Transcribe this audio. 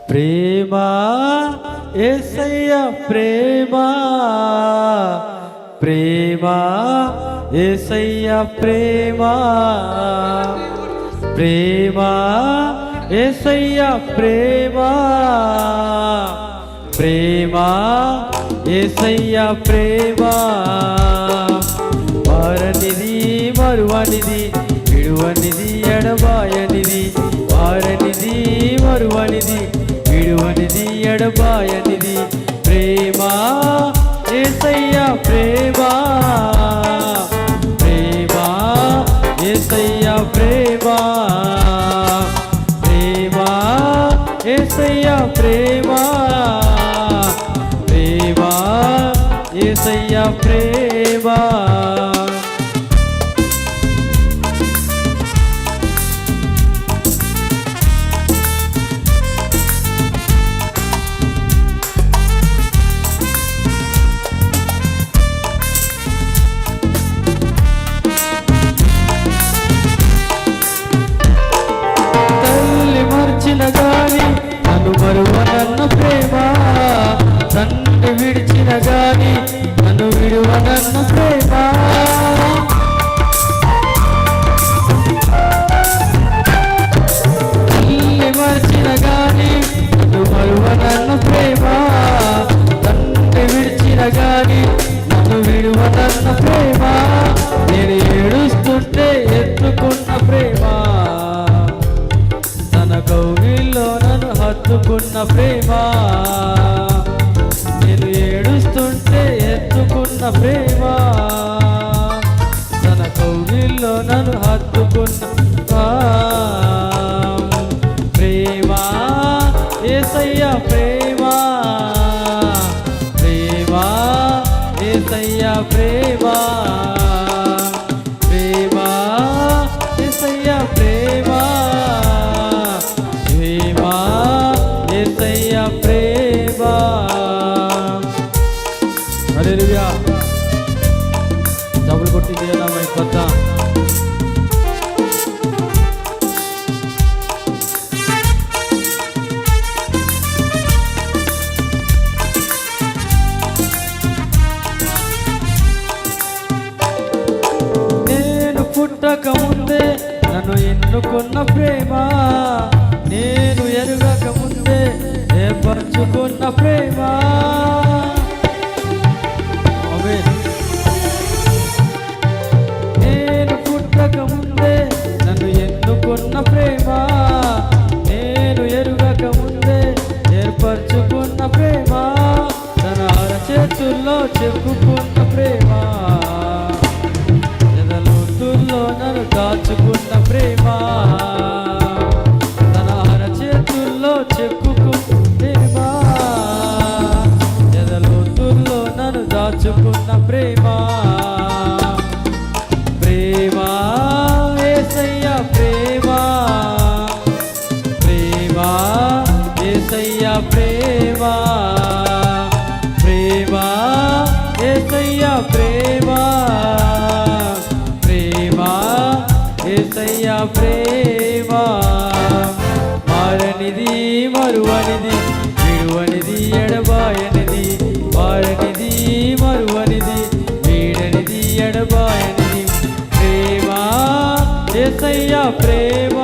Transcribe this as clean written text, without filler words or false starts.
ప్రేమ యేసయ్య ప్రేమ ప్రేమ యేసయ్య ప్రేమ ప్రేమ యేసయ్య ప్రేమ ప్రేమ యేసయ్య ప్రేమ వారనిది మరువనిది విడువనిది ఎడబాయనిది వారనిది మరువనిది విడువనిది ఎడబాయనిది ప్రేమ యేసయ్య ప్రేమ ప్రేమ యేసయ్య ప్రేమ ప్రేమ యేసయ్య ప్రేమ ప్రేమ యేసయ్య ప్రేమ గాని నన్ను మరువనన్న ప్రేమ తండ్రి విడిచిన గాని నన్ను విడువనన్న ప్రేమ తల్లి మర్చిన గాని నన్ను మరువనన్న ప్రేమ తండ్రి విడిచిన గాని నన్ను విడువనన్న ప్రేమ నేను ఏడుస్తుంటే ఎత్తుకున్న ప్రేమ కౌగిల్లో నన్ను హత్తుకున్న ప్రేమ నేను ఏడుస్తుంటే ఎత్తుకున్న ప్రేమ తన కౌగిల్లో నన్ను హత్తుకున్న ప్రేమ యేసయ్య ప్రేమ ప్రేమ యేసయ్య ప్రేమ ప్రేమ యేసయ్య ప్రేమ యేసయ్య ప్రేమ హల్లెలూయా డబుల్ కొట్టి దేవుని మహిమ పడతాం నేను పుట్టక ముందే నన్ను ఎన్నుకున్న ప్రేమ నేను ఎరుగక ముందే ఏర్పరచుకున్న ప్రేమ నేను పుట్టక ముందే నన్ను ఎన్నుకున్న ప్రేమ నేను ఎరుగక ముందే ఏర్పరచుకున్న ప్రేమ తన అరచేతుల్లో చెప్పుకున్న ప్రేమ ఎదలోతుల్లో నన్ను దాచుకున్న ప్రేమ దాచుకున్న ప్రేమ ప్రేమ యేసయ్య ప్రేమ ప్రేమ యేసయ్య ప్రేమ ప్రేమ యేసయ్య ప్రేమ ప్రేమ యేసయ్య ప్రేమ మారనిది మరువనిది విడువనిది ఎడబాయనిది వారనిది మరువనిది వీడనిది ఎడబాయనిది ప్రేమ యేసయ్య ప్రేమ